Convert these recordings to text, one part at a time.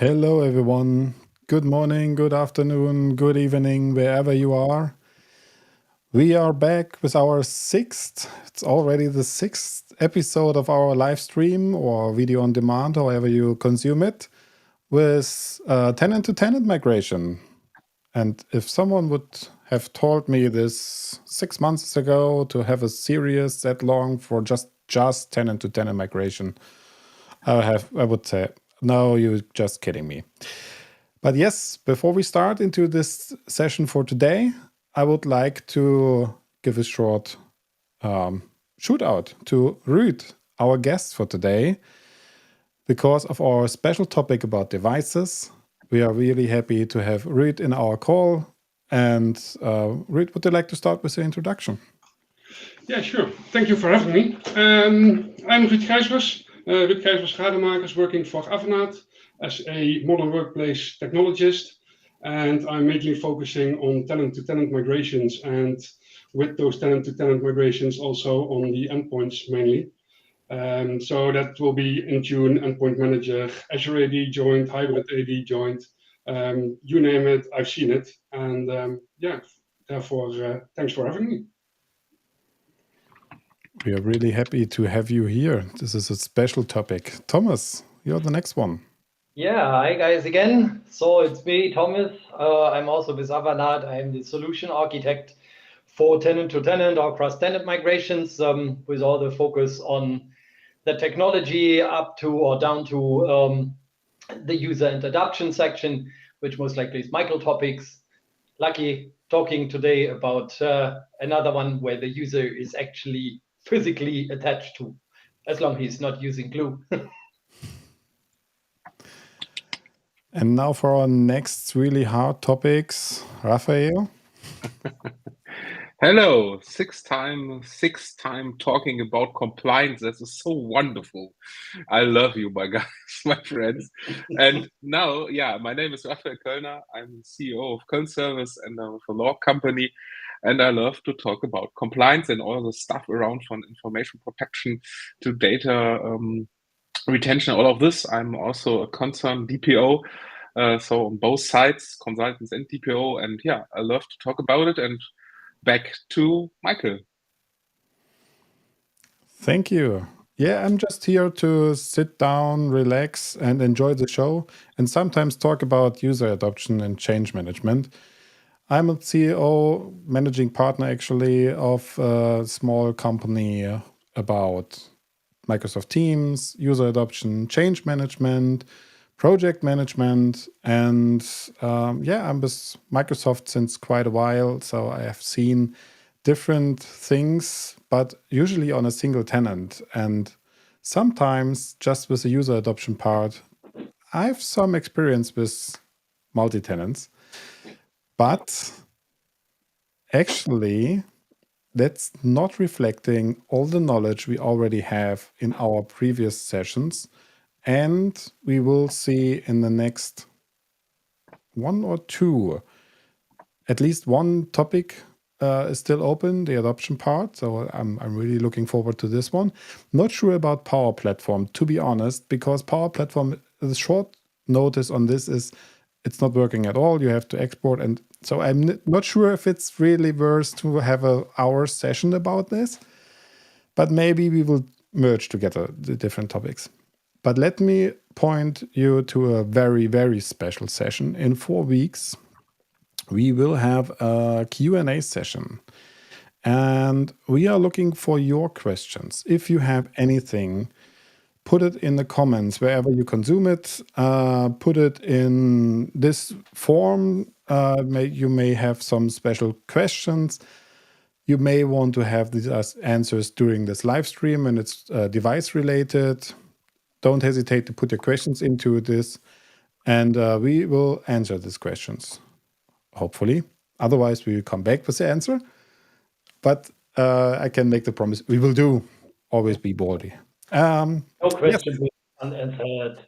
Hello, everyone. Good morning, good afternoon, good evening, wherever you are. We are back with our it's already the sixth episode of our live stream or video on demand, however you consume it, with tenant-to-tenant migration. And if someone would have told me this 6 months ago to have a series that long for just tenant-to-tenant migration, I would say, no, you're just kidding me. But yes, before we start into this session for today, I would like to give a short shoot out to Ruud, our guest for today, because of our special topic about devices. We are really happy to have Ruud in our call. And Ruud, would you like to start with the introduction? Yeah, sure. Thank you for having me. I'm Ruud Gijsbers, Ruud Gijsbers Gademakers, working for Avanade as a modern workplace technologist. And I'm mainly focusing on tenant-to-tenant migrations, and with those tenant-to-tenant migrations also on the endpoints mainly. So that will be Intune, Endpoint Manager, Azure AD joint, Hybrid AD joint, you name it, I've seen it. And yeah, therefore, thanks for having me. We are really happy to have you here. This is a special topic. Thomas, you're the next one. Yeah, hi guys again. So it's me, Thomas. I'm also with Avanade. I'm the solution architect for tenant-to-tenant or cross-tenant migrations, with all the focus on the technology up to or down to the user introduction section, which most likely is Michael topics. Lucky talking today about another one where the user is actually physically attached to, as long as he's not using glue. And now for our next really hard topics, Raphael. Hello, sixth time talking about compliance. This is so wonderful. I love you, my guys, my friends. And now, yeah, my name is Raphael Kölner. I'm CEO of Köln Service and of a law company. And I love to talk about compliance and all the stuff around from information protection to data retention, all of this. I'm also a concerned DPO. So on both sides, consultants and DPO. And yeah, I love to talk about it. And back to Michael. Thank you. Yeah, I'm just here to sit down, relax, and enjoy the show, and sometimes talk about user adoption and change management. I'm a CEO, managing partner actually, of a small company about Microsoft Teams, user adoption, change management, project management. And yeah, I'm with Microsoft since quite a while, so I have seen different things, but usually on a single tenant. And sometimes just with the user adoption part, I have some experience with multi-tenants. But actually, that's not reflecting all the knowledge we already have in our previous sessions. And we will see in the next one or two, at least one topic is still open, the adoption part. So I'm really looking forward to this one. Not sure about Power Platform, to be honest, because Power Platform, the short notice on this is it's not working at all. You have to export. And so I'm not sure if it's really worth to have an hour session about this, but maybe we will merge together the different topics. But let me point you to a very, very special session. In 4 weeks, we will have a Q&A session. And we are looking for your questions. If you have anything, put it in the comments wherever you consume it. Put it in this form. You may have some special questions. You may want to have these as answers during this live stream, and it's device related. Don't hesitate to put your questions into this, and we will answer these questions, hopefully. Otherwise, we will come back with the answer. But I can make the promise we will do. Always be baldy. No question unanswered.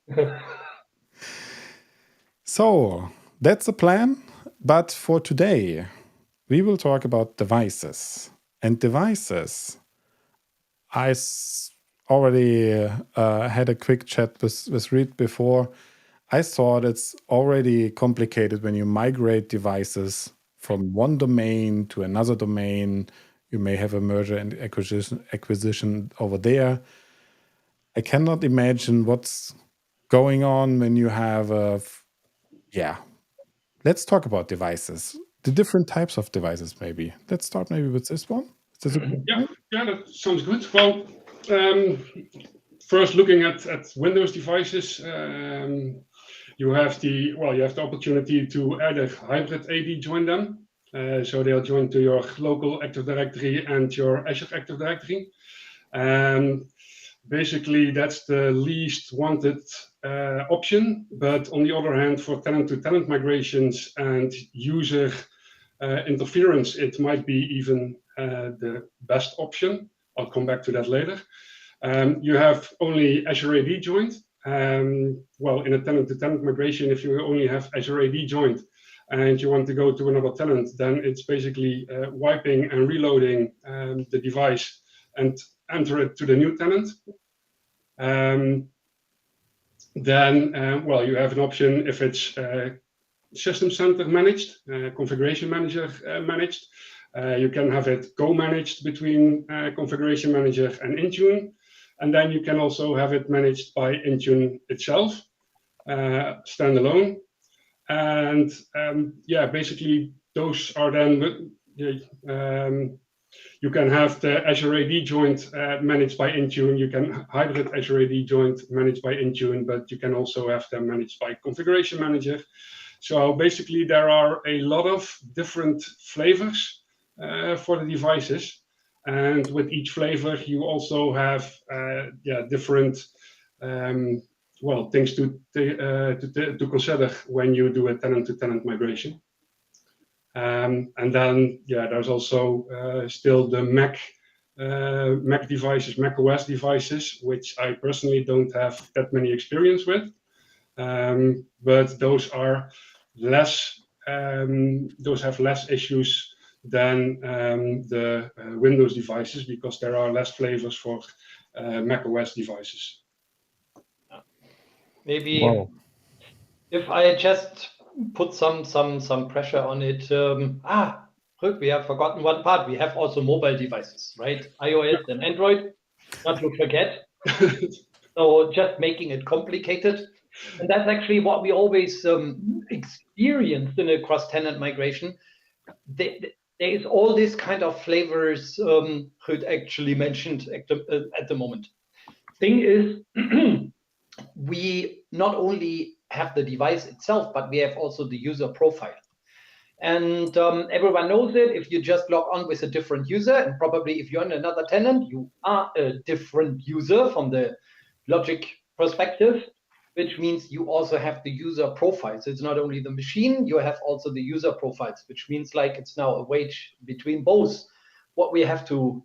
So that's the plan. But for today, we will talk about devices. And devices, already had a quick chat with Reed before. I thought it's already complicated when you migrate devices from one domain to another domain. You may have a merger and acquisition over there. I cannot imagine what's going on when you have let's talk about devices. The different types of devices, maybe. Let's start maybe with this one. Is this a good point? Yeah, that sounds good. Well, first looking at Windows devices, you have the opportunity to add a hybrid AD join them. So they'll join to your local Active Directory and your Azure Active Directory. Basically, that's the least wanted option. But on the other hand, for tenant-to-tenant migrations and user interference, it might be even the best option. I'll come back to that later. You have only Azure AD joined. Well, in a tenant-to-tenant migration, if you only have Azure AD joined and you want to go to another tenant, then it's basically wiping and reloading the device and enter it to the new tenant. Then, well, you have an option if it's System Center managed, Configuration Manager managed. You can have it co-managed between Configuration Manager and Intune. And then you can also have it managed by Intune itself, standalone. And yeah, basically those are then, you can have the Azure AD joint managed by Intune. You can hybrid Azure AD joint managed by Intune, but you can also have them managed by Configuration Manager. So basically there are a lot of different flavors for the devices. And with each flavor, you also have different well, things to consider when you do a tenant-to-tenant migration. And then, yeah, there's also still the Mac devices, Mac OS devices, which I personally don't have that many experience with. But those are less, those have less issues than the Windows devices, because there are less flavors for Mac OS devices. Maybe Wow. if I just put some pressure on it. Look, we have forgotten one part. We have also mobile devices, right? iOS and Android, not to forget. So just making it complicated. And that's actually what we always experienced in a cross-tenant migration. There is all these kind of flavors Ruud actually mentioned at the moment. Thing is, we not only have the device itself, but we have also the user profile. And everyone knows it. If you just log on with a different user, and probably if you're in another tenant, you are a different user from the logic perspective, which means you also have the user profile. So it's not only the machine, you have also the user profiles, which means like it's now a wedge between both what we have to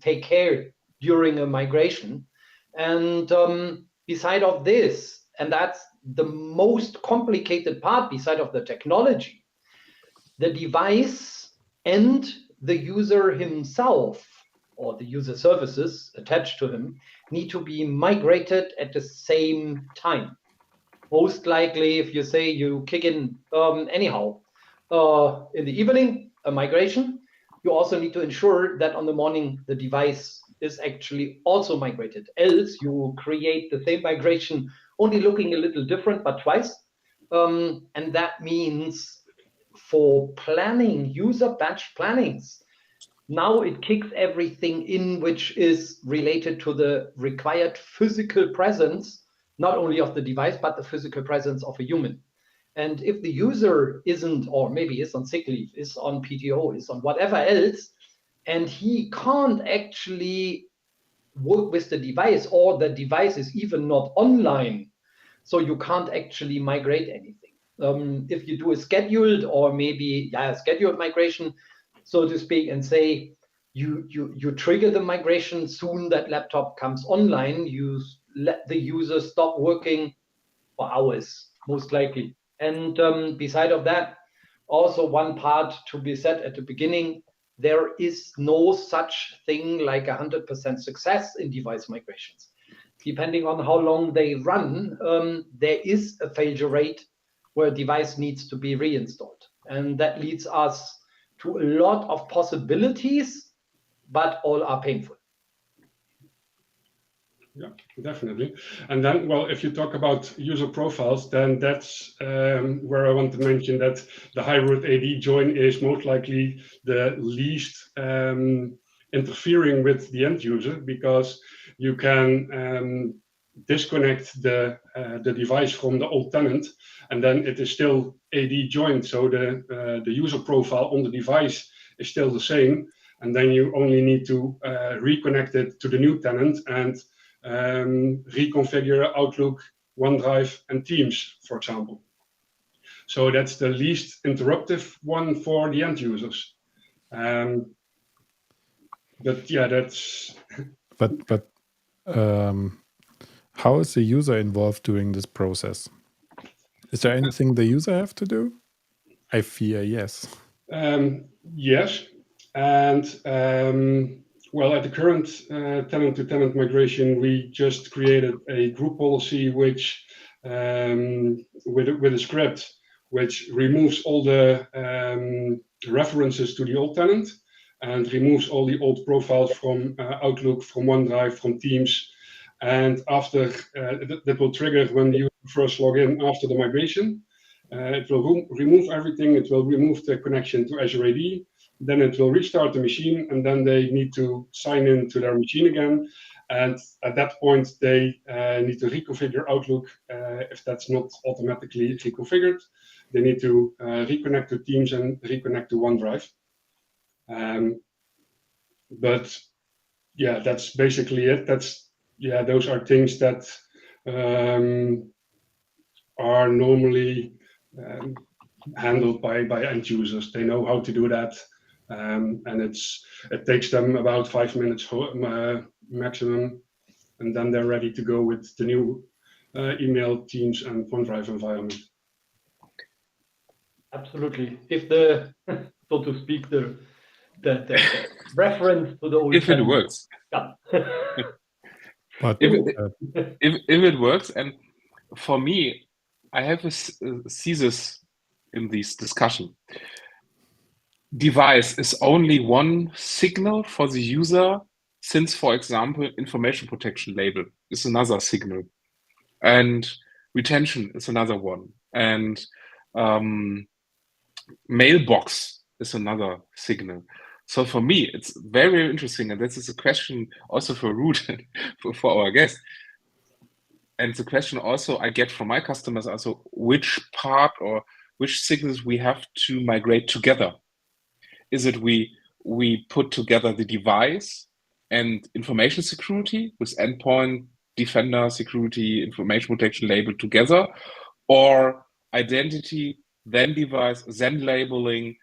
take care during a migration. And beside of this, and that's the most complicated part beside of the technology, the device and the user himself, or the user services attached to him, need to be migrated at the same time. Most likely, if you say you kick in anyhow in the evening, a migration, you also need to ensure that on the morning the device is actually also migrated. Else you create the same migration, only looking a little different, but twice. And that means for planning, user batch plannings, now it kicks everything in which is related to the required physical presence, not only of the device, but the physical presence of a human. And if the user isn't, or maybe is on sick leave, is on PTO, is on whatever else, and he can't actually work with the device, or the device is even not online, so you can't actually migrate anything. If you do a scheduled, or maybe scheduled migration, so to speak, and say you trigger the migration, soon that laptop comes online, you let the user stop working for hours, most likely. And beside of that, also one part to be said at the beginning, there is no such thing like 100% success in device migrations. depending on how long they run, there is a failure rate where a device needs to be reinstalled. And that leads us to a lot of possibilities, but all are painful. Yeah, definitely. And then, well, if you talk about user profiles, then that's where I want to mention that the hybrid AD join is most likely the least interfering with the end user, because you can disconnect the device from the old tenant, and then it is still AD joined. So the user profile on the device is still the same, and then you only need to reconnect it to the new tenant and reconfigure Outlook, OneDrive, and Teams, for example. So that's the least interruptive one for the end users. But yeah, that's. But how is the user involved during this process? Is there anything the user have to do? I fear yes. Yes, and well, at the current tenant-to-tenant migration, we just created a group policy which, with a script, which removes all the references to the old tenant and removes all the old profiles from Outlook, from OneDrive, from Teams. And after that will trigger when you first log in after the migration. It will remove everything. It will remove the connection to Azure AD. Then it will restart the machine, and then they need to sign in to their machine again. And at that point, they need to reconfigure Outlook if that's not automatically reconfigured. They need to reconnect to Teams and reconnect to OneDrive. But yeah, that's basically it. Those are things that are normally handled by end users. They know how to do that, and it takes them about 5 minutes maximum, and then they're ready to go with the new email, Teams, and OneDrive environment. Absolutely. If the, so to speak, the reference to the old if it works. Yeah. But if it works, and for me, I have a thesis in this discussion. Device is only one signal for the user, since, for example, information protection label is another signal, and retention is another one, and mailbox is another signal. So for me, it's very, very interesting, and this is a question also for Ruud, for our guest. And the question also I get from my customers also, which part or which signals we have to migrate together. Is it we put together the device and information security with endpoint, defender, security, information protection label together, or identity, then device, then labeling?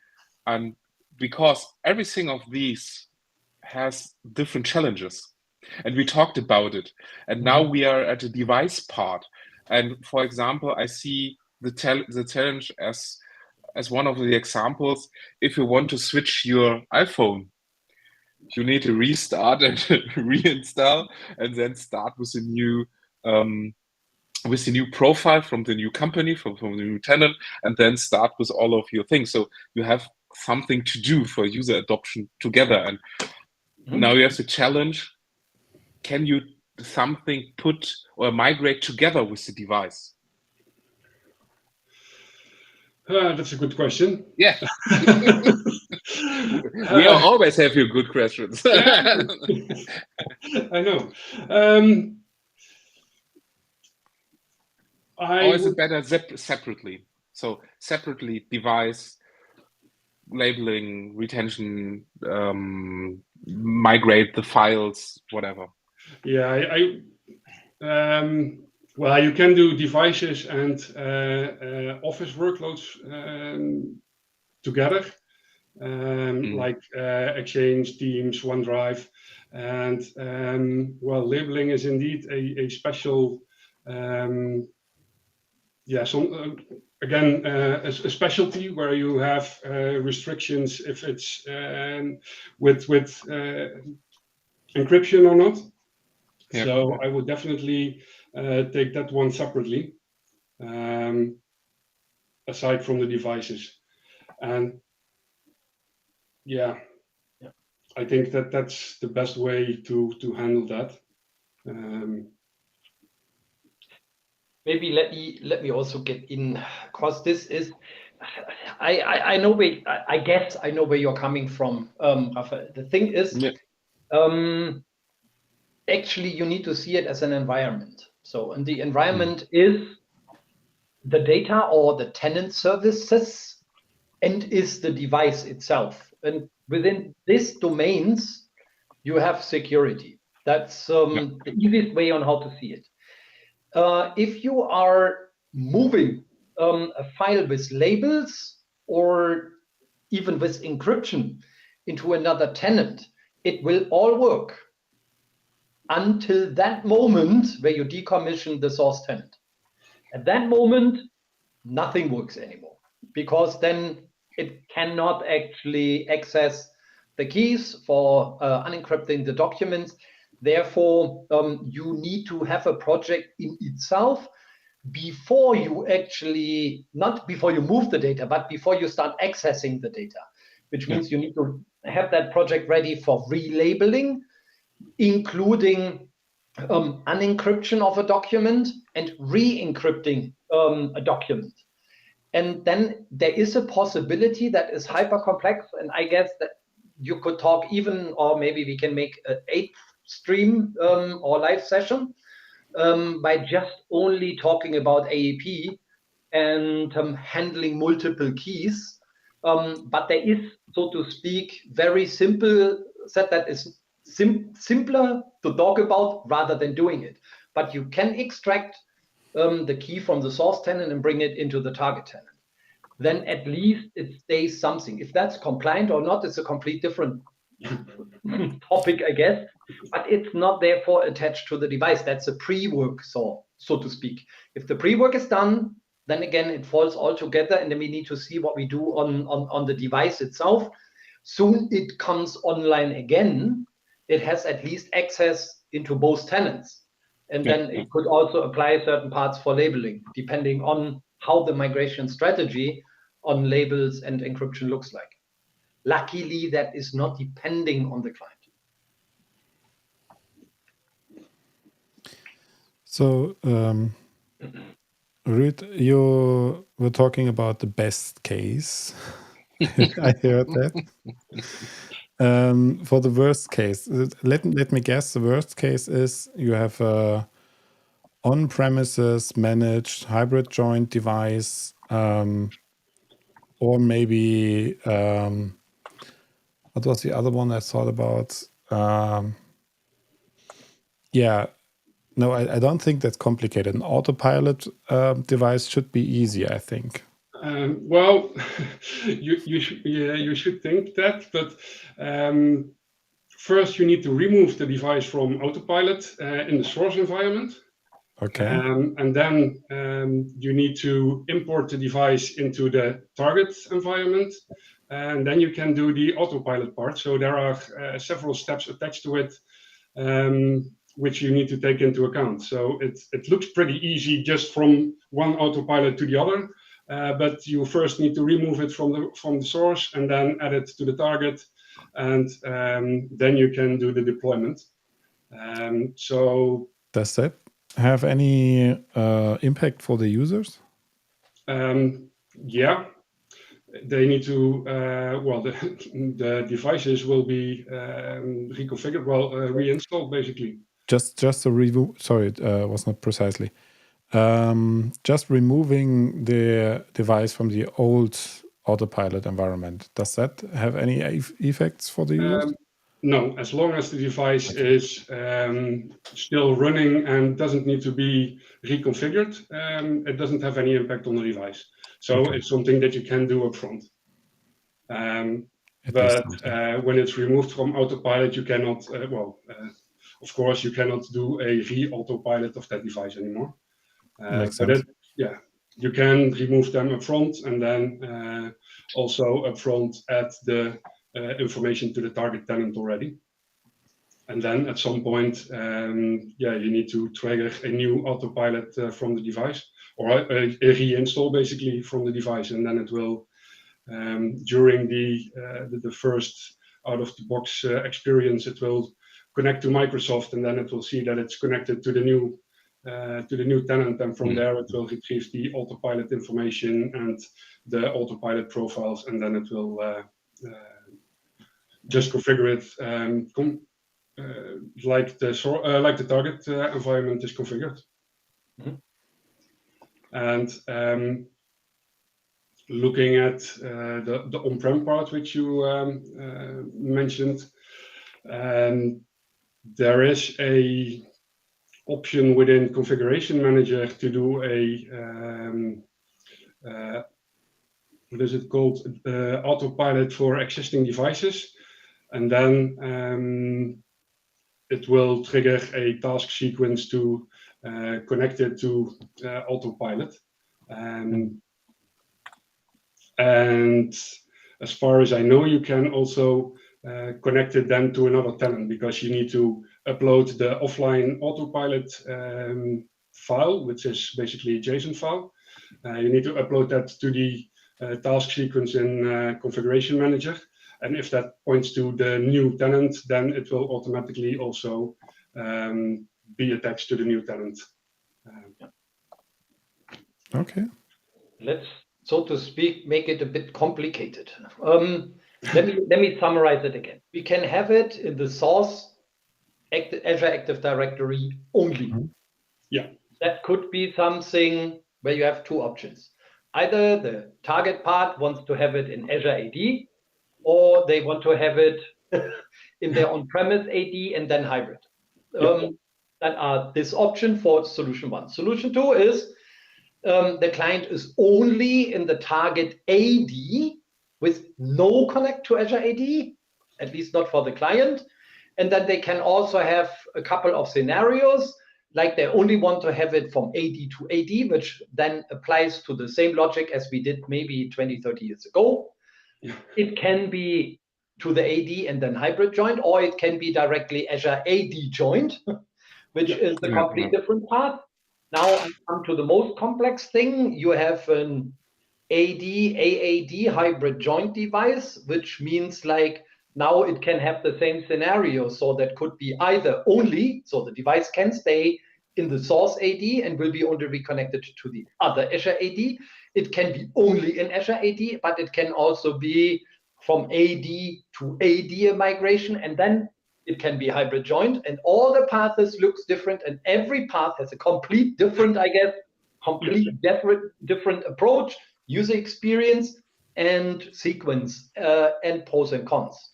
And because everything of these has different challenges. And we talked about it. And now we are at the device part. And for example, I see the challenge as one of the examples. If you want to switch your iPhone, you need to restart and reinstall, and then start with a new profile from the new company, from the new tenant, and then start with all of your things. So you have something to do for user adoption together. And now you have the challenge: can you something put or migrate together with the device? That's a good question. Yeah. We always have your good questions. Yeah. I know. Or is it better separately? So separately, device, labeling, retention, migrate the files, whatever. Yeah, well, you can do devices and office workloads together, like Exchange, Teams, OneDrive, and well, labeling is indeed a special, a specialty where you have restrictions if it's with encryption or not. Yeah. So I would definitely take that one separately, aside from the devices. And yeah, I think that that's the best way to handle that. Maybe let me also get in, because this is, I know where, I guess I know where you're coming from, Raphael. The thing is, Yeah. actually you need to see it as an environment. So, and the environment is the data or the tenant services, and is the device itself. And within these domains, you have security. That's the easiest way on how to see it. If you are moving a file with labels or even with encryption into another tenant, it will all work until that moment where you decommission the source tenant. At that moment, nothing works anymore, because then it cannot actually access the keys for unencrypting the documents. Therefore, you need to have a project in itself before you actually, not before you move the data, but before you start accessing the data, which means you need to have that project ready for relabeling, including unencryption of a document and re-encrypting a document. And then there is a possibility that is hyper complex, and I guess that you could talk even, or maybe we can make an 8th stream or live session by just only talking about AEP and handling multiple keys. But there is, so to speak, very simple set that is simpler to talk about rather than doing it. But you can extract the key from the source tenant and bring it into the target tenant. Then at least it stays something. If that's compliant or not, it's a complete different topic, I guess. But it's not therefore attached to the device. That's a pre-work, so to speak. If the pre-work is done, then again it falls all together, and then we need to see what we do on the device itself. Soon it comes online again. It has at least access into both tenants. And then it could also apply certain parts for labeling, depending on how the migration strategy on labels and encryption looks like. Luckily, that is not depending on the client. So, Ruud, you were talking about the best case. I heard that. For the worst case, let me guess. The worst case is you have a on-premises managed hybrid joint device, or maybe what was the other one I thought about? Yeah, no, I don't think that's complicated. An autopilot device should be easy, I think. Well, you should think that, but first you need to remove the device from autopilot in the source environment. Okay. And then you need to import the device into the target environment, and then you can do the autopilot part. So there are several steps attached to it, which you need to take into account. So it looks pretty easy just from one autopilot to the other, but you first need to remove it from the source and then add it to the target, and then you can do the deployment. So does that have any impact for the users? Yeah, they need to, well, the devices will be reconfigured, well, reinstalled basically. Just a review. Sorry, it was not precisely. Just removing the device from the old autopilot environment. Does that have any effects for the users? No, as long as the device is still running and doesn't need to be reconfigured, it doesn't have any impact on the device. So it's something that you can do up front. But when it's removed from autopilot, you cannot, of course, you cannot do a re-autopilot of that device anymore. Makes but sense. you can remove them up front, and then also up front add the information to the target tenant already. And then at some point, you need to trigger a new autopilot from the device, or a reinstall basically from the device, and then it will, during the first out of the box experience, it will connect to Microsoft, and then it will see that it's connected to the new tenant, and from there it will retrieve the autopilot information and the autopilot profiles, and then it will just configure it like the target environment is configured. And looking at the on-prem part which you mentioned, there is a option within Configuration Manager to do what is it called? Autopilot for existing devices, and then it will trigger a task sequence to connect it to autopilot. And as far as I know, you can also connect it then to another tenant, because you need to upload the offline autopilot file, which is basically a JSON file. You need to upload that to the task sequence in Configuration Manager. And if that points to the new tenant, then it will automatically also be attached to the new tenant. Okay. Let's, so to speak, make it a bit complicated. Let me summarize it again. We can have it in the source Azure Active Directory only. Yeah. That could be something where you have two options. Either the target part wants to have it in Azure AD, or they want to have it in their on-premise AD and then hybrid. That are this option for solution one. Solution two is the client is only in the target AD with no connect to Azure AD, at least not for the client. And then they can also have a couple of scenarios, like they only want to have it from AD to AD, which then applies to the same logic as we did maybe 20, 30 years ago. It can be to the AD and then hybrid joined, or it can be directly Azure AD joined, which is the complete different path. Now I come to the most complex thing. You have an AD hybrid joint device, which means like now it can have the same scenario. So that could be either only, so the device can stay in the source AD and will be only reconnected to the other Azure AD. It can be only in Azure AD, but it can also be from AD to AD migration, and then it can be hybrid joined, and all the paths looks different, and every path has a complete different, I guess, different approach, user experience, and sequence, and pros and cons.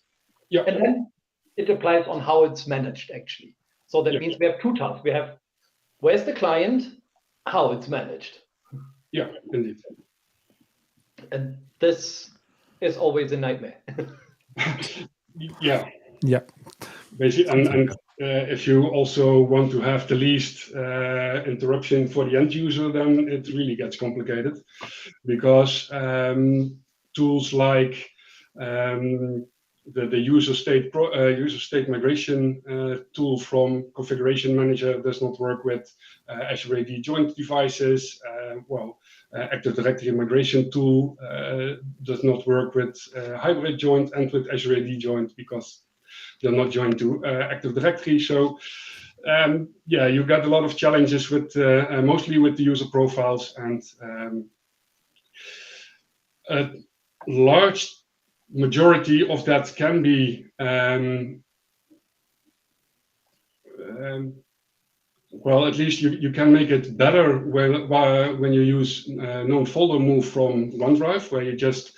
And then it applies on how it's managed, actually. So that means we have two tasks. We have where's the client, how it's managed. Yeah, indeed. And this is always a nightmare. Yeah. Basically, and if you also want to have the least interruption for the end user, then it really gets complicated, because tools like the user state migration tool from Configuration Manager does not work with Azure AD joint devices. Active Directory migration tool does not work with hybrid joint and with Azure AD joint, because they're not joined to Active Directory. So you got a lot of challenges with mostly with the user profiles, and a large majority of that can be at least you can make it better when you use known folder move from OneDrive, where you just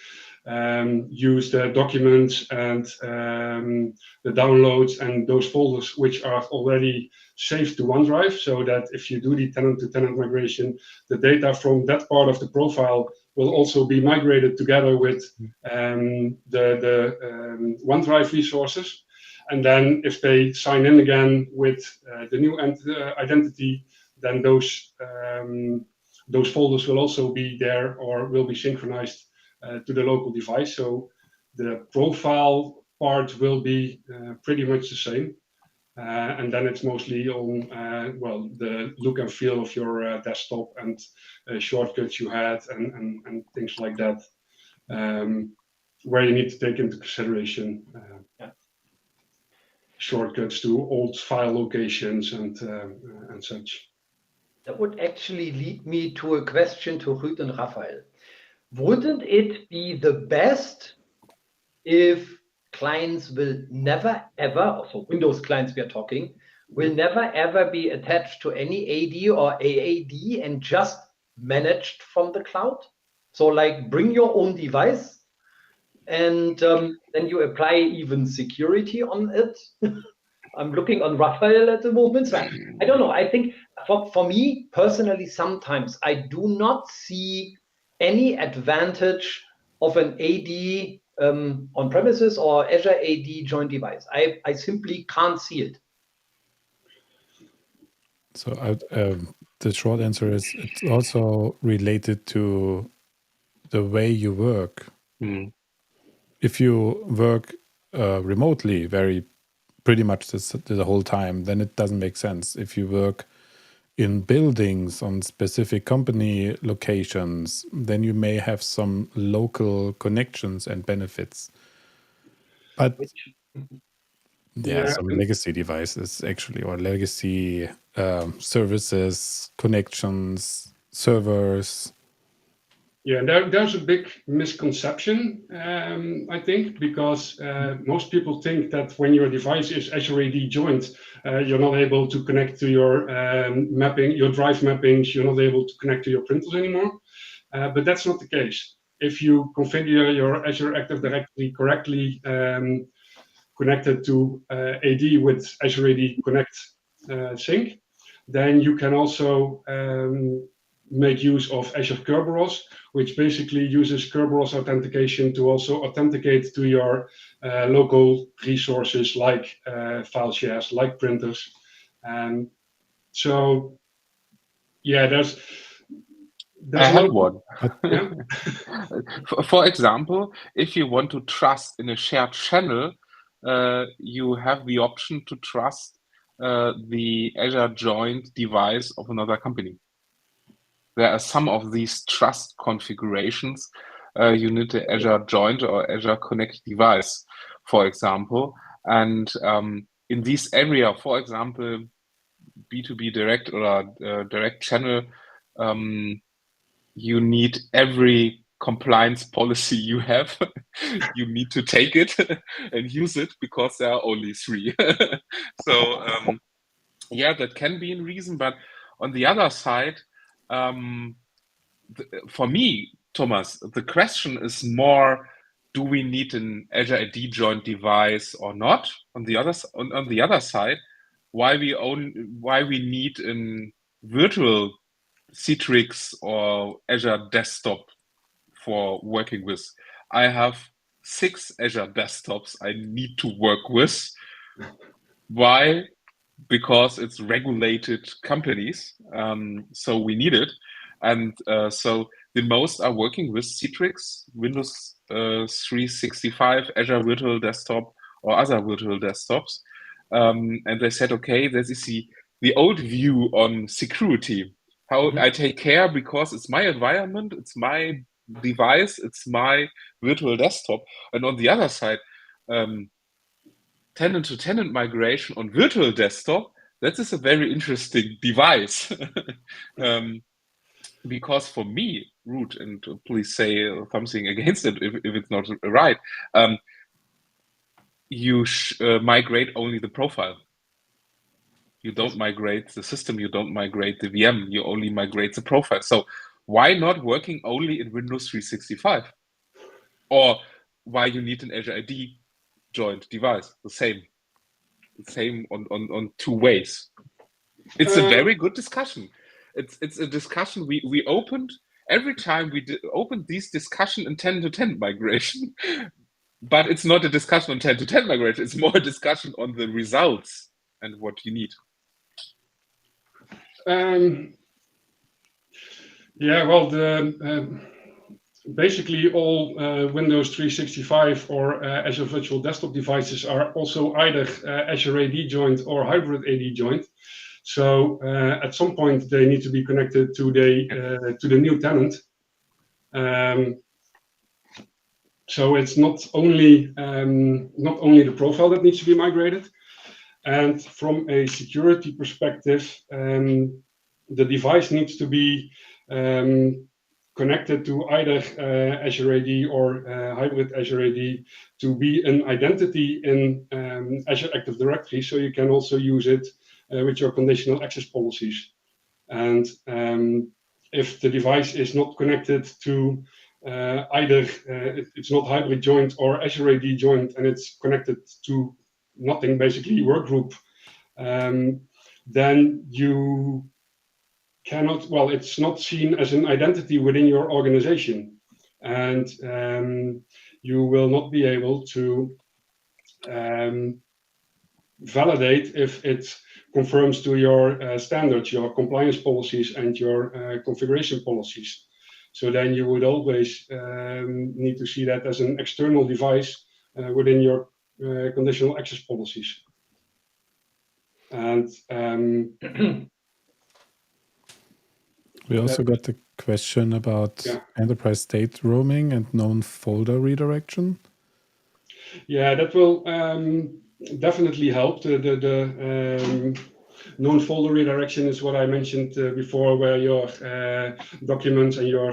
use the documents and the downloads and those folders which are already saved to OneDrive, so that if you do the tenant-to-tenant migration, the data from that part of the profile will also be migrated together with the OneDrive resources. And then if they sign in again with the new identity, then those folders will also be there or will be synchronized to the local device. So the profile part will be pretty much the same. And then it's mostly on well, the look and feel of your desktop and shortcuts you had and things like that, where you need to take into consideration shortcuts to old file locations and such. That would actually lead me to a question to Ruud and Raphael. Wouldn't it be the best if clients will never ever, so Windows clients we are talking, will never ever be attached to any AD or AAD and just managed from the cloud? So like bring your own device and then you apply even security on it. I'm looking on Raphael at the moment. So I don't know. I think for me personally, sometimes I do not see any advantage of an AD on premises or Azure AD joint device. I simply can't see it. So the short answer is it's also related to the way you work. If you work remotely pretty much the whole time, then it doesn't make sense. If you work in buildings on specific company locations, then you may have some local connections and benefits. But some legacy devices actually, or legacy services, connections, servers. Yeah, there's a big misconception, I think, because most people think that when your device is Azure AD joined, you're not able to connect to your mapping, your drive mappings, you're not able to connect to your printers anymore. But that's not the case. If you configure your Azure Active Directory correctly connected to AD with Azure AD Connect sync, then you can also make use of Azure Kerberos, which basically uses Kerberos authentication to also authenticate to your local resources like file shares, like printers. So, yeah, there's I have one. Yeah. For example, if you want to trust in a shared channel, you have the option to trust the Azure joint device of another company. There are some of these trust configurations. You need the Azure joint or Azure Connect device, for example. And in this area, for example, B2B direct or direct channel, you need every compliance policy you have. You need to take it and use it because there are only 3. So yeah, that can be a reason. But on the other side, for me, Thomas, the question is more: do we need an Azure AD joint device or not? On the other side, why we need a virtual Citrix or Azure desktop for working with. I have 6 Azure desktops I need to work with. Why? Because it's regulated companies, so we need it. And so the most are working with Citrix, Windows 365, Azure Virtual Desktop, or other virtual desktops. And they said, okay, this is the old view on security. How I take care because it's my environment, it's my device, it's my virtual desktop. And on the other side, tenant-to-tenant migration on virtual desktop, that is a very interesting device. Because for me, Ruud, and please say something against it if it's not right, you migrate only the profile. You don't migrate the system, you don't migrate the VM, you only migrate the profile. So why not working only in Windows 365? Or why you need an Azure AD joint device? The same on 2 ways. It's a very good discussion. It's a discussion we opened every time we opened this discussion in tenant-to-tenant migration. But it's not a discussion on tenant-to-tenant migration. It's more a discussion on the results and what you need. Yeah, well, basically all Windows 365 or Azure Virtual Desktop devices are also either Azure AD joined or hybrid AD joined. So at some point they need to be connected to the new tenant. So it's not only the profile that needs to be migrated, and from a security perspective, the device needs to be connected to either Azure AD or hybrid Azure AD to be an identity in Azure Active Directory, so you can also use it with your conditional access policies. And if the device is not connected to either it's not hybrid joined or Azure AD joined, and it's connected to nothing, basically workgroup, then you cannot, well, it's not seen as an identity within your organization, and you will not be able to validate if it confirms to your standards, your compliance policies, and your configuration policies. So then you would always need to see that as an external device within your conditional access policies. And we also got the question about enterprise state roaming and known folder redirection. Yeah, that will definitely help. The known folder redirection is what I mentioned before, where your documents and your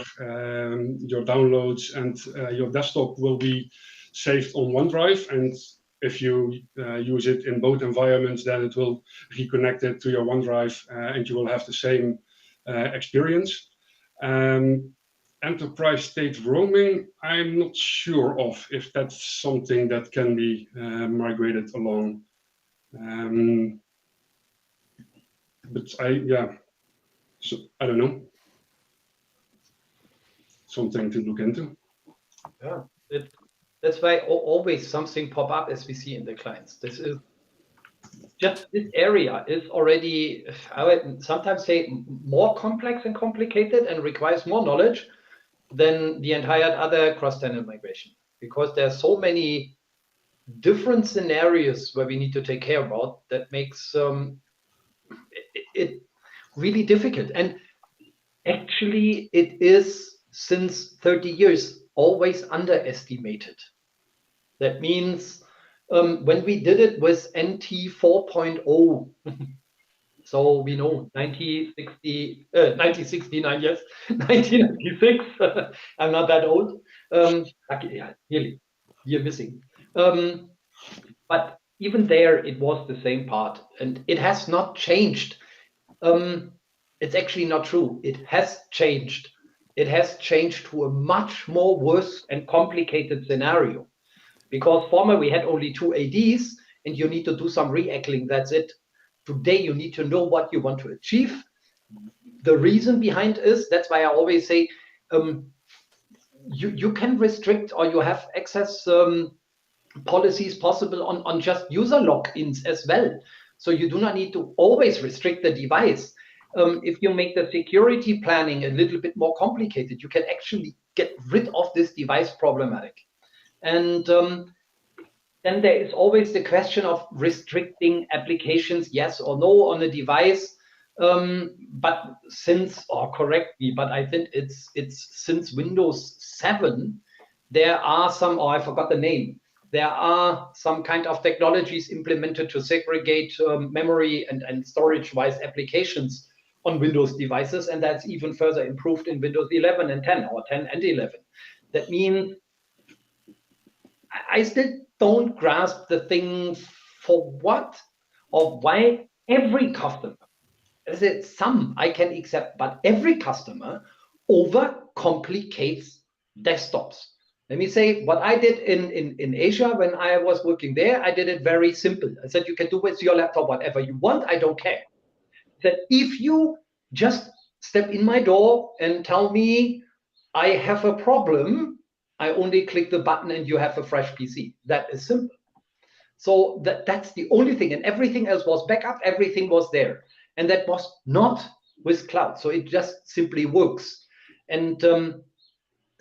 downloads and your desktop will be saved on OneDrive, and if you use it in both environments, then it will reconnect it to your OneDrive, and you will have the same experience. Enterprise state roaming, I'm not sure of if that's something that can be migrated along. But so I don't know. Something to look into. Yeah, that's why always something pop up as we see in the clients. This is just, this area is already, I would sometimes say, more complex and complicated and requires more knowledge than the entire other cross-tenant migration, because there are so many different scenarios where we need to take care about that makes it really difficult. And actually it is, since 30 years, always underestimated. That means when we did it with NT 4.0, so we know 1969, yes, 1996. I'm not that old. Yeah, really, you're missing. But even there, it was the same part, and it has not changed. It's actually not true. It has changed. It has changed to a much more worse and complicated scenario, because former we had only 2 ADs, and you need to do some re-echoing. That's it. Today, you need to know what you want to achieve. The reason behind is, that's why I always say, you can restrict, or you have access policies possible on just user logins as well. So you do not need to always restrict the device. If you make the security planning a little bit more complicated, you can actually get rid of this device problematic. And then there is always the question of restricting applications, yes or no, on a device. But since, or correct me, but I think it's since Windows 7, there are some, or I forgot the name, there are some kind of technologies implemented to segregate memory and storage-wise applications on Windows devices, and that's even further improved in Windows 11 and 10, or 10 and 11. That means I still don't grasp the thing for what or why every customer, as it some I can accept, but every customer overcomplicates desktops. Let me say what I did in Asia when I was working there. I did it very simple. I said, you can do with your laptop whatever you want. I don't care. That if you just step in my door and tell me I have a problem, I only click the button and you have a fresh PC. That is simple. So that's the only thing, and everything else was backup, everything was there. And that was not with cloud. So it just simply works. And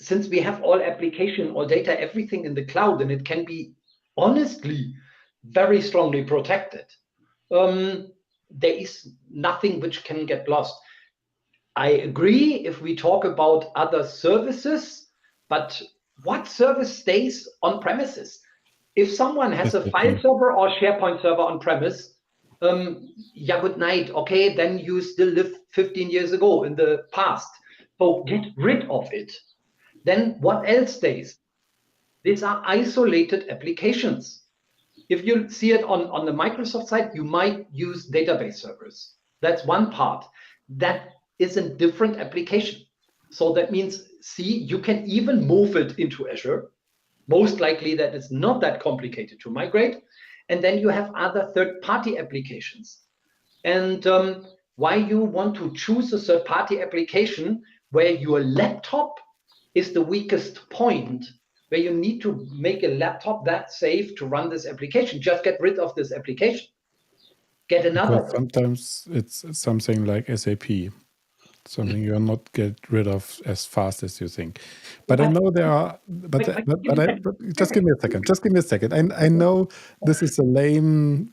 since we have all application, all data, everything in the cloud, and it can be honestly very strongly protected, there is nothing which can get lost. I agree if we talk about other services, but what service stays on premises? If someone has a file server or SharePoint server on premise, yeah, good night. Okay, then you still live 15 years ago in the past. So get rid of it. Then what else stays? These are isolated applications. If you see it on the Microsoft side, you might use database servers. That's one part. That is a different application. So that means, see, you can even move it into Azure. Most likely that is not that complicated to migrate. And then you have other third-party applications. And why you want to choose a third-party application where your laptop is the weakest point, where you need to make a laptop that safe to run this application. Just get rid of this application. Get another. Because sometimes it's something like SAP, something you're not get rid of as fast as you think. But I know there are. But just give me a second. Just give me a second. I know this is a lame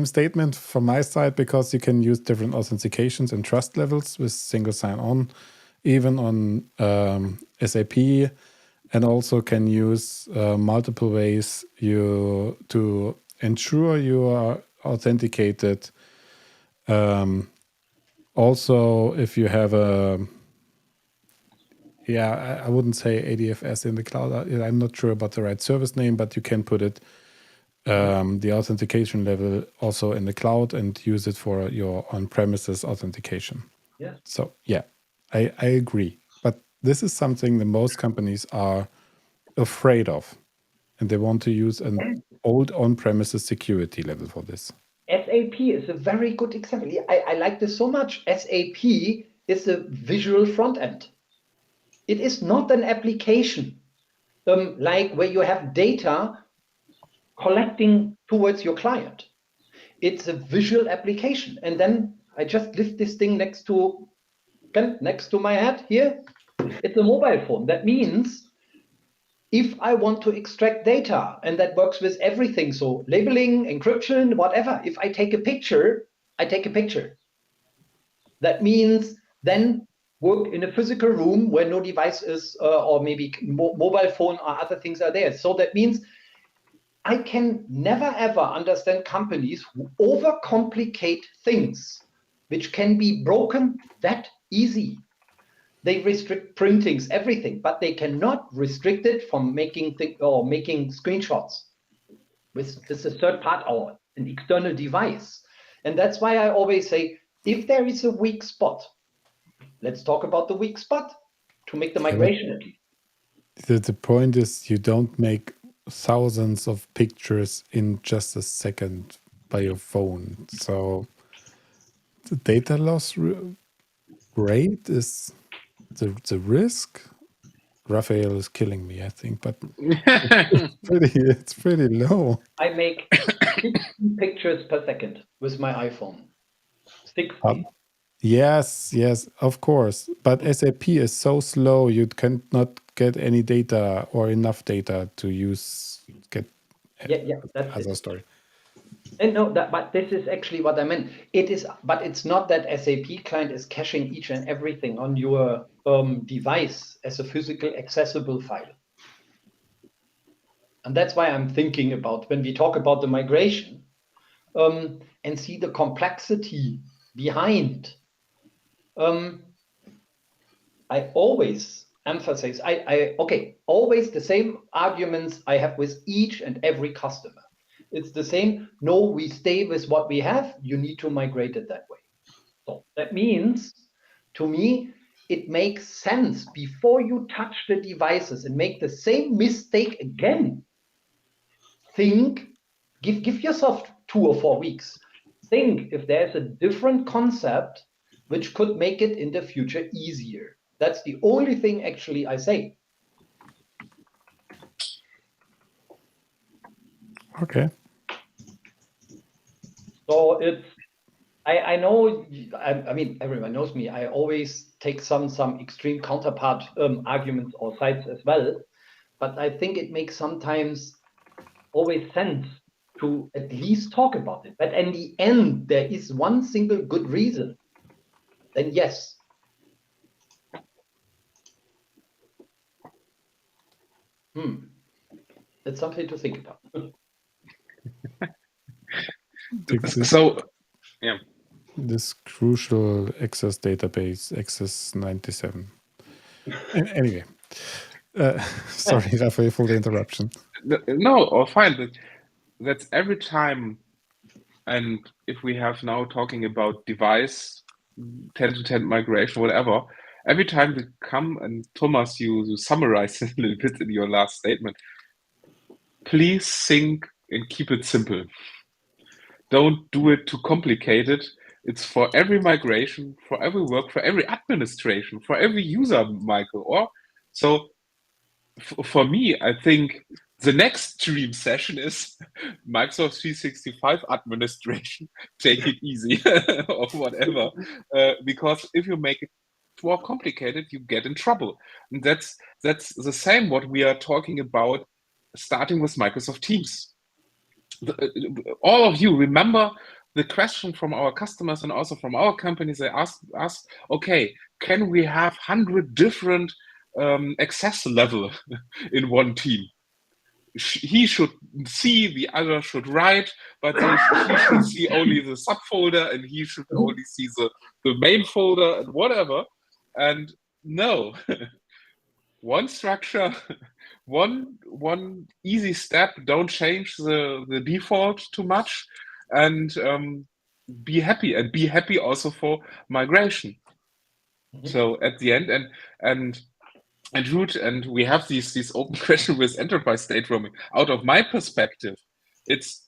statement from my side, because you can use different authentications and trust levels with single sign-on, even on SAP, and also can use multiple ways to ensure you are authenticated. Also, if you have I wouldn't say ADFS in the cloud. I'm not sure about the right service name, but you can put it, the authentication level, also in the cloud and use it for your on-premises authentication. Yeah. So yeah, I agree. But this is something that most companies are afraid of, and they want to use an old on-premises security level for this. SAP is a very good example. I like this so much. SAP is a visual front end. It is not an application like where you have data collecting towards your client. It's a visual application. And then I just lift this thing next to my head here. It's a mobile phone. That means if I want to extract data, and that works with everything, so labeling, encryption, whatever, if I take a picture, I take a picture. That means then work in a physical room where no device is, or maybe mobile phone or other things are there. So that means I can never ever understand companies who overcomplicate things which can be broken that easy. They restrict printings, everything, but they cannot restrict it from making screenshots with a third part or an external device. And that's why I always say, if there is a weak spot, let's talk about the weak spot to make the migration. The point is, you don't make thousands of pictures in just a second by your phone. So the data loss rate is the risk. Raphael is killing me, I think, but it's pretty low. I make 60 pictures per second with my iPhone. 60. Yes, of course. But SAP is so slow, you cannot get any data or enough data to get that's other story. And no, but this is actually what I meant. But it's not that SAP client is caching each and everything on your device as a physical accessible file. And that's why I'm thinking about when we talk about the migration and see the complexity behind. I always emphasize, always the same arguments I have with each and every customer. It's the same. No, we stay with what we have. You need to migrate it that way. So that means, to me, it makes sense before you touch the devices and make the same mistake again. Think, give yourself 2 or 4 weeks. Think if there's a different concept which could make it in the future easier. That's the only thing actually I say. Okay. So it's I know, I mean, everyone knows me. I always take some extreme counterpart arguments or sides as well. But I think it makes sometimes always sense to at least talk about it. But in the end, there is one single good reason. Then yes. That's something to think about. So, yeah. This crucial access database, access 97. Anyway, sorry, Raphael, for the interruption. No, or fine. That's every time. And if we have now talking about device, tenant-to-tenant migration, whatever, every time we come, and Thomas, you summarize it a little bit in your last statement, please think and keep it simple. Don't do it too complicated. It's for every migration, for every work, for every administration, for every user, Michael. Or so for me, I think the next stream session is Microsoft 365 administration. Take it easy or whatever. Because if you make it more complicated, you get in trouble. And that's the same what we are talking about, starting with Microsoft Teams. All of you remember the question from our customers and also from our companies. They asked us, okay, can we have 100 different access level in one team? He should see, the other should write, but he should see only the subfolder and he should only see the main folder and whatever. And no, one structure, one easy step. Don't change the default too much, and be happy. And be happy also for migration. So at the end, and Ruth, and we have these open questions with enterprise state roaming. Out of my perspective, it's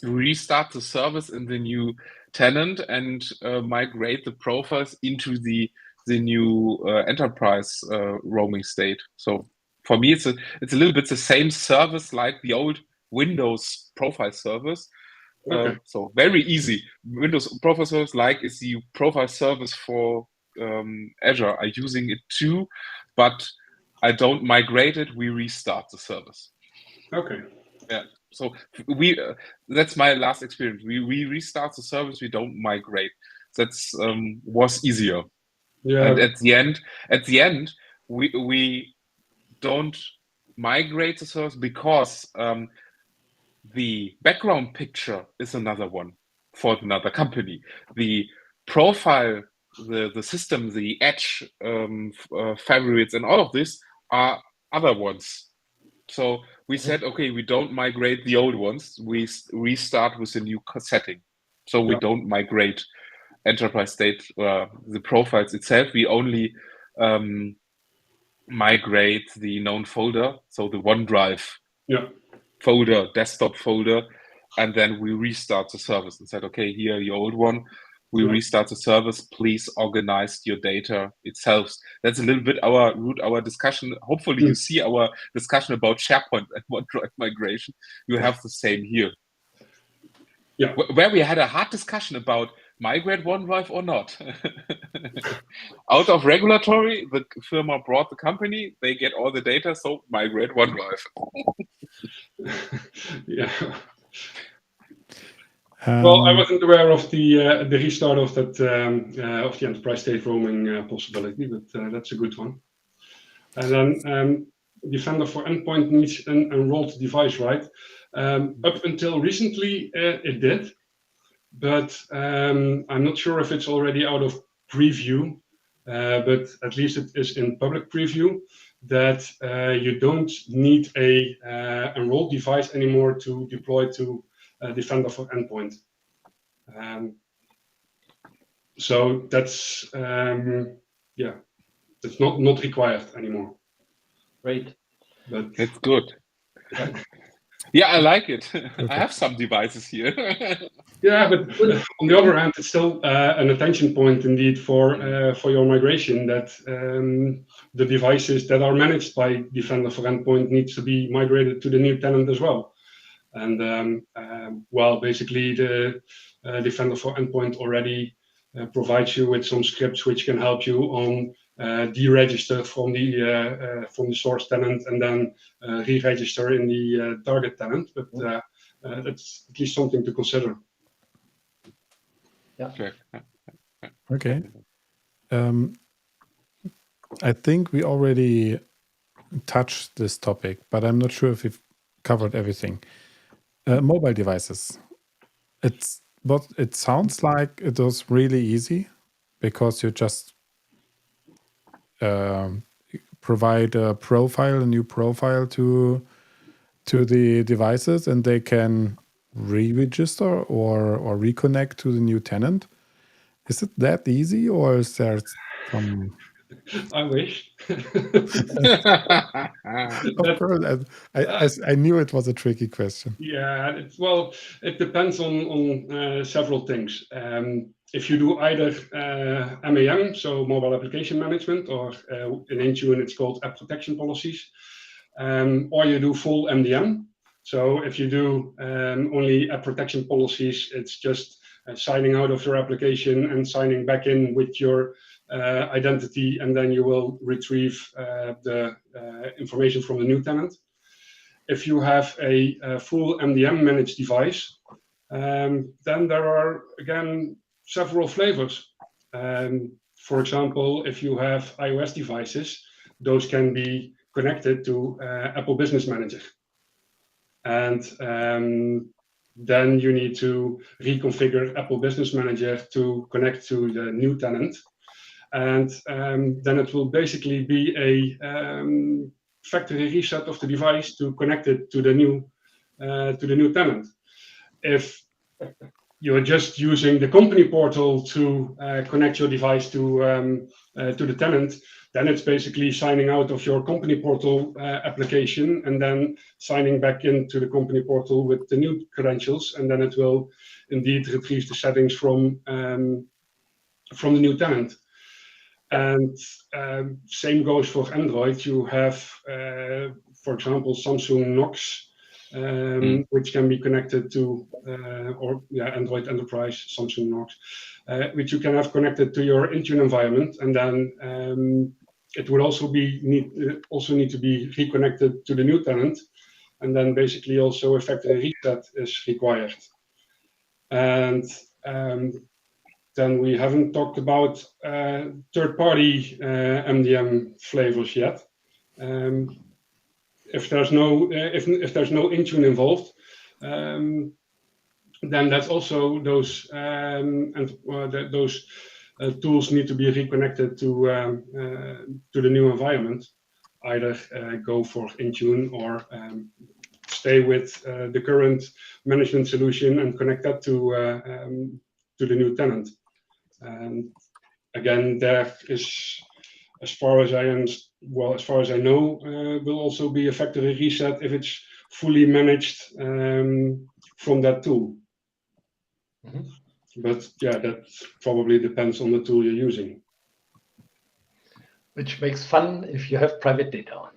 restart the service in the new tenant and migrate the profiles into the new enterprise roaming state. So for me, it's a little bit the same service like the old Windows profile service. Okay. So very easy. Windows profile service like is the profile service for Azure. I'm using it too, but I don't migrate it. We restart the service. Okay. Yeah. So we that's my last experience. We restart the service. We don't migrate. That's was easier. Yeah. And at the end, we don't migrate the service because the background picture is another one for another company. The profile, the system, the edge favorites, and all of this are other ones. So we said, okay, we don't migrate the old ones. We restart with a new setting. So we don't migrate enterprise state, the profiles itself. We only migrate the known folder, so the OneDrive folder, desktop folder, and then we restart the service and said, okay, here your old one. We restart the service. Please organize your data itself. That's a little bit our discussion. Hopefully, you see our discussion about SharePoint and OneDrive migration. You have the same here. Yeah. Where we had a hard discussion about migrate OneDrive or not. Out of regulatory, the firma brought the company. They get all the data, so migrate OneDrive. Yeah. Well, I wasn't aware of the restart of that of the enterprise state roaming possibility, but that's a good one. And then Defender for Endpoint needs an enrolled device, right? Up until recently, it did, but I'm not sure if it's already out of preview. But at least it is in public preview that you don't need a enrolled device anymore to deploy to Defender for Endpoint. So that's it's not required anymore. Great. But it's good. Yeah, I like it. Okay. I have some devices here. Yeah, but on the other hand, it's still an attention point indeed for your migration that the devices that are managed by Defender for Endpoint needs to be migrated to the new tenant as well. And well, basically the Defender for Endpoint already provides you with some scripts which can help you on deregister from the source tenant and then re-register in the target tenant. But that's at least something to consider. Yeah. Okay. I think we already touched this topic, but I'm not sure if we've covered everything. Mobile devices. It sounds like it was really easy because you just provide a new profile to the devices, and they can re-register or reconnect to the new tenant. Is it that easy, or is there some? I wish. Of course, I knew it was a tricky question. Yeah, it depends on several things. If you do either MAM, so mobile application management, or in Intune it's called app protection policies, or you do full MDM. So if you do only app protection policies, it's just signing out of your application and signing back in with your identity, and then you will retrieve the information from the new tenant. If you have a full MDM managed device, then there are, again, several flavors. For example, if you have iOS devices, those can be connected to Apple Business Manager. And then you need to reconfigure Apple Business Manager to connect to the new tenant. And then it will basically be a factory reset of the device to connect it to the new tenant. If you're just using the company portal to connect your device to the tenant, then it's basically signing out of your company portal application and then signing back into the company portal with the new credentials, and then it will indeed retrieve the settings from the new tenant. And same goes for Android. You have, for example, Samsung Knox, which can be connected to, Android Enterprise, Samsung Knox, which you can have connected to your Intune environment, and then it would also need to be reconnected to the new tenant, and then basically also a factory reset is required. And then we haven't talked about third-party MDM flavors yet. If there's no Intune involved, then that's also those tools need to be reconnected to the new environment. Either go for Intune or stay with the current management solution and connect that to the new tenant. And again, there is, as far as I know, will also be a factory reset if it's fully managed from that tool. Mm-hmm. But yeah, that probably depends on the tool you're using. Which makes fun if you have private data.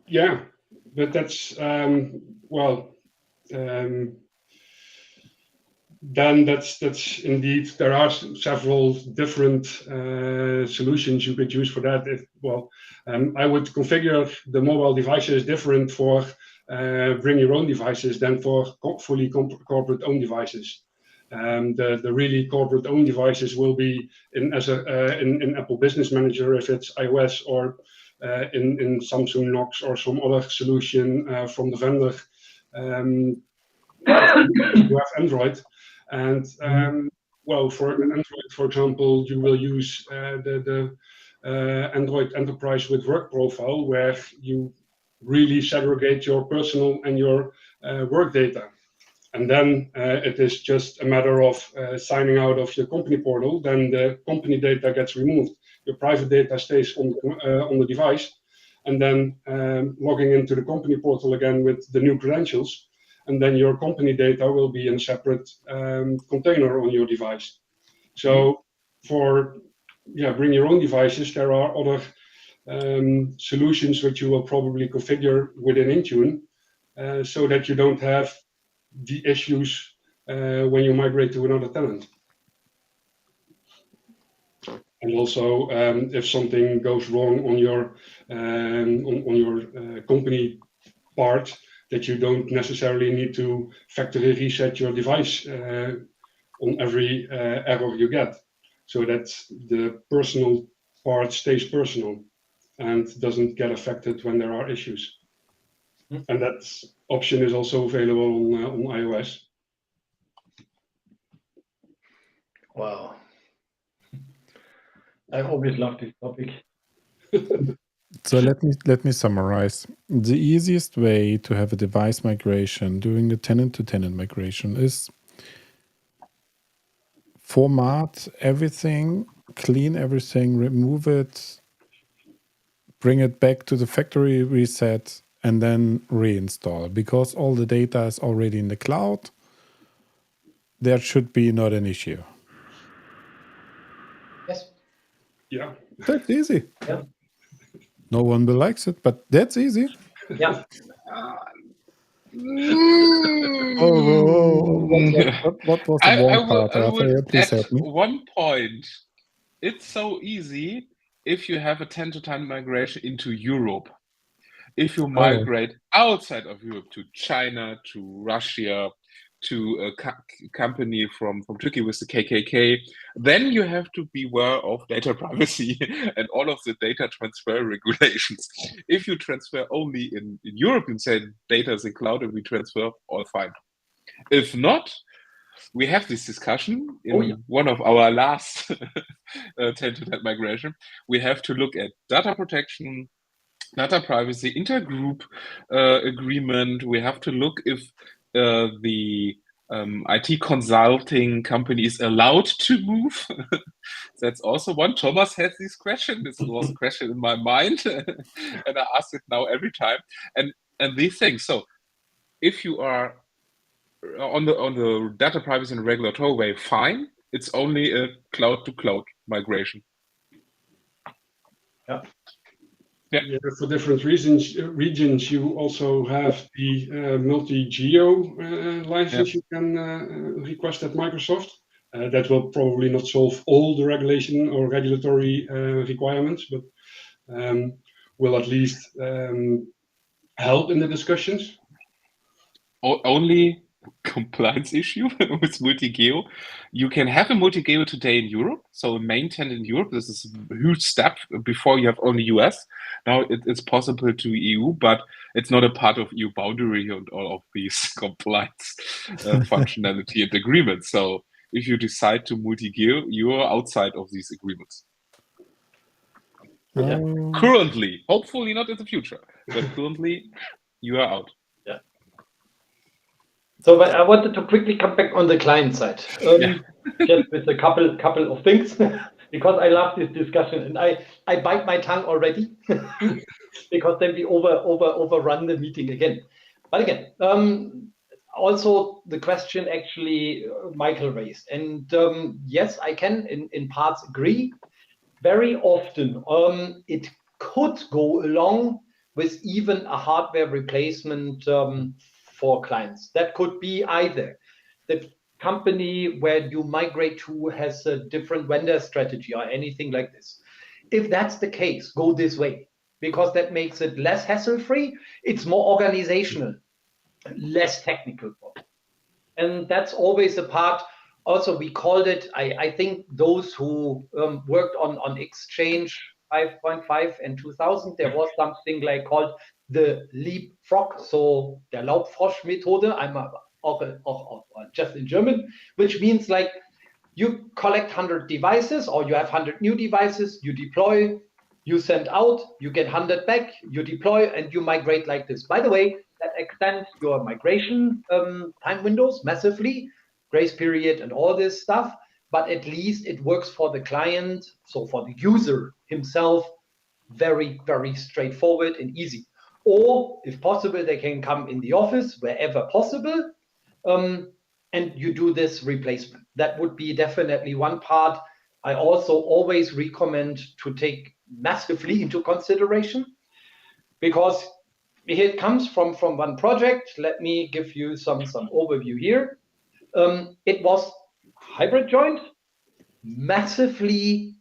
Yeah, but that's then that's indeed, there are several different solutions you could use for that. I would configure the mobile devices different for bring your own devices than for fully corporate owned devices. The really corporate owned devices will be in Apple Business Manager if it's iOS, or in Samsung Knox or some other solution from the vendor. You have Android. And for Android, for example, you will use the Android Enterprise with Work profile, where you really segregate your personal and your work data. And then it is just a matter of signing out of your company portal. Then the company data gets removed. Your private data stays on the device, and then logging into the company portal again with the new credentials. And then your company data will be in a separate container on your device. So for bring your own devices, there are other solutions which you will probably configure within Intune so that you don't have the issues when you migrate to another tenant. And also, if something goes wrong on your company part, that you don't necessarily need to factory reset your device on every error you get, so that the personal part stays personal and doesn't get affected when there are issues. And that option is also available on iOS. Wow. I always love this topic. So let me summarize. The easiest way to have a device migration during a tenant-to-tenant migration is format everything, clean everything, remove it, bring it back to the factory reset, and then reinstall. Because all the data is already in the cloud, there should be not an issue. Yes. Yeah. That's easy. Yeah. No one will likes it, but that's easy. Yeah. What was the wrong part, I Raphael? would Please add help me. one point. It's so easy if you have a tenant-to-tenant migration into Europe. If you migrate outside of Europe to China, to Russia, to a company from Turkey with the KKK, then you have to beware of data privacy and all of the data transfer regulations. If you transfer only in Europe and say data is in cloud and we transfer, all fine. If not, we have this discussion in one of our last tenant-to-tenant migration. We have to look at data protection, data privacy, intergroup agreement. We have to look if the IT consulting company is allowed to move. That's also one. Thomas has this question. This was a question in my mind, and I ask it now every time. And these things. So, if you are on the data privacy and regulatory way, fine. It's only a cloud-to-cloud migration. Yeah. Yeah, for different regions, you also have the multi-geo license you can request at Microsoft. That will probably not solve all the regulation or regulatory requirements, but will at least help in the discussions. Only compliance issue with multi-geo. You can have a multi-geo today in Europe, so a main tenant in Europe. This is a huge step. Before you have only US. Now it's possible to EU, but it's not a part of EU boundary and all of these compliance functionality and agreements. So if you decide to multi-geo, you are outside of these agreements. Currently, hopefully not in the future, but currently you are out. Yeah. So I wanted to quickly come back on the client side, just with a couple of things, because I love this discussion and I bite my tongue already because then we overrun the meeting again. But again, also the question actually Michael raised, and yes, I can in parts agree. Very often, it could go along with even a hardware replacement for clients. That could be either the company where you migrate to has a different vendor strategy or anything like this. If that's the case, go this way, because that makes it less hassle-free. It's more organizational, less technical. And that's always a part. Also, we called it, I think those who worked on Exchange 5.5 and 2000, there was something like called the leapfrog, so der Laubfrosch-Methode, I'm auch just in German, which means like you collect 100 devices or you have 100 new devices, you deploy, you send out, you get 100 back, you deploy, and you migrate like this. By the way, that extends your migration time windows massively, grace period and all this stuff, but at least it works for the client, so for the user himself, very, very straightforward and easy. Or if possible, they can come in the office wherever possible, and you do this replacement. That would be definitely one part. I also always recommend to take massively into consideration, because here it comes from one project. Let me give you some overview here. It was hybrid joined, massively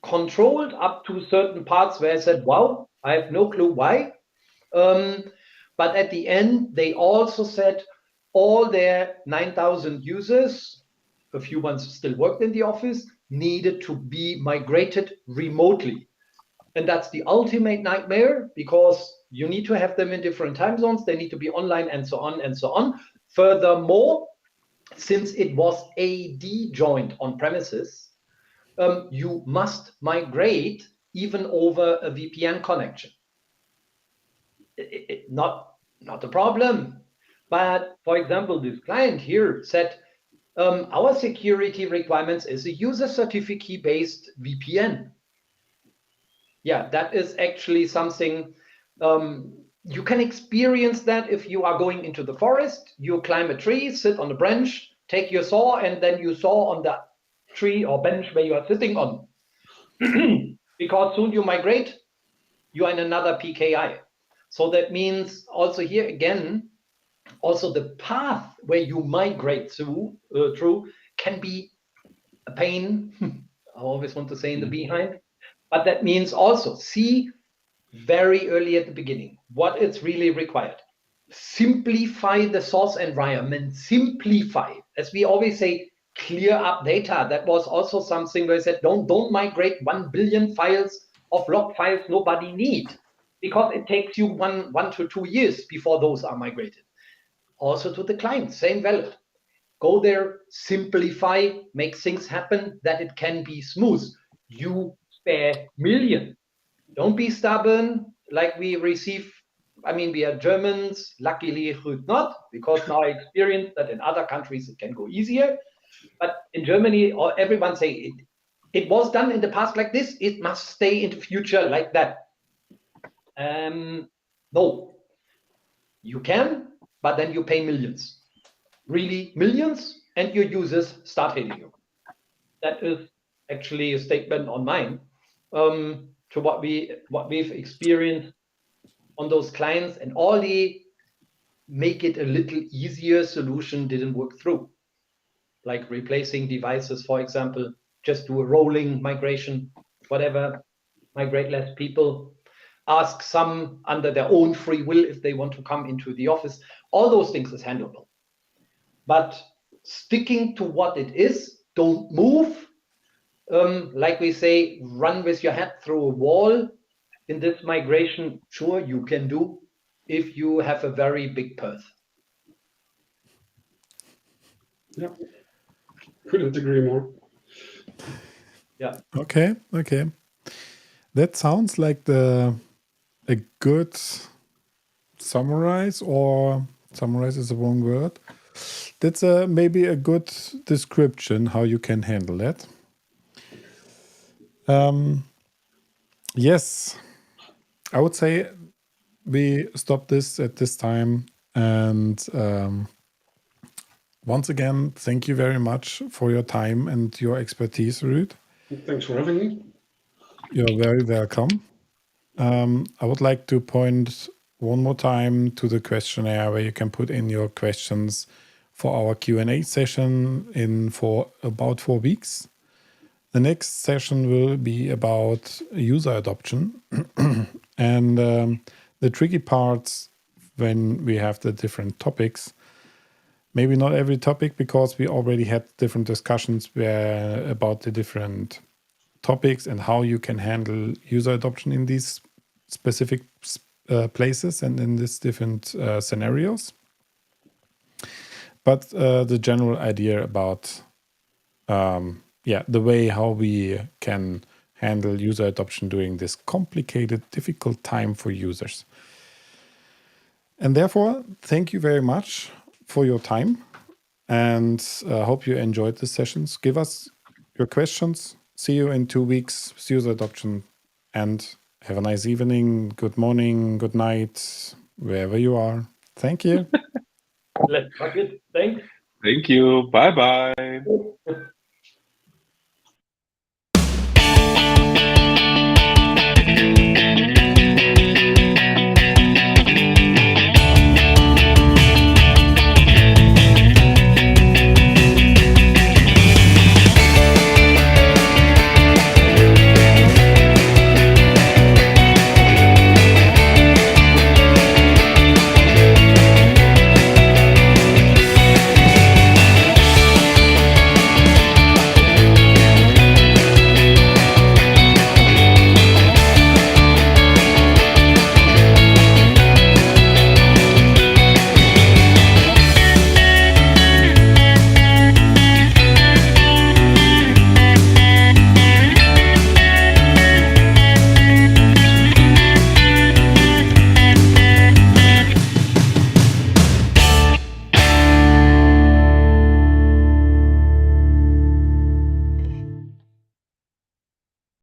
controlled up to certain parts where I said, wow, I have no clue why. But at the end, they also said all their 9,000 users, a few ones still worked in the office, needed to be migrated remotely. And that's the ultimate nightmare because you need to have them in different time zones. They need to be online and so on and so on. Furthermore, since it was AD joined on premises, you must migrate even over a VPN connection. Not a problem. But for example, this client here said, our security requirements is a user certificate based VPN. Yeah, that is actually something you can experience that if you are going into the forest, you climb a tree, sit on a branch, take your saw, and then you saw on the tree or bench where you are sitting on. Because soon you migrate, you are in another PKI. So that means also here again, also the path where you migrate through can be a pain. I always want to say in the behind, but that means also see very early at the beginning what it's really required. Simplify the source environment, simplify. As we always say, clear up data. That was also something where I said, don't migrate 1 billion files of log files nobody need, because it takes you one to 2 years before those are migrated. Also to the client, same valid. Go there, simplify, make things happen that it can be smooth. You spare millions. Don't be stubborn like we receive. I mean, we are Germans, luckily not, because now I experienced that in other countries it can go easier. But in Germany, or everyone say it was done in the past like this, it must stay in the future like that. No, you can, but then you pay millions, really millions, and your users start hating you. That is actually a statement on mine to what we've experienced on those clients, and all the make it a little easier solution didn't work through. Like replacing devices, for example, just do a rolling migration, whatever, migrate less people, ask some under their own free will if they want to come into the office. All those things is handleable. But sticking to what it is, don't move. Like we say, run with your head through a wall. In this migration, sure, you can do if you have a very big path. Yeah, couldn't agree more. Yeah. Okay. That sounds like a good summarize, or summarize is the wrong word. That's maybe a good description how you can handle that. Yes, I would say we stop this at this time. And once again, thank you very much for your time and your expertise, Ruud. Thanks for having me. You're very welcome. I would like to point one more time to the questionnaire where you can put in your questions for our Q&A session for about 4 weeks. The next session will be about user adoption and the tricky parts when we have the different topics. Maybe not every topic, because we already had different discussions about the different topics and how you can handle user adoption in these specific places and in these different scenarios. But the general idea about the way how we can handle user adoption during this complicated, difficult time for users. And therefore, thank you very much for your time, and hope you enjoyed the sessions. Give us your questions. See you in 2 weeks with user adoption, and have a nice evening, good morning, good night, wherever you are. Thank you. Let's fuck it. Thanks. Thank you. Bye-bye.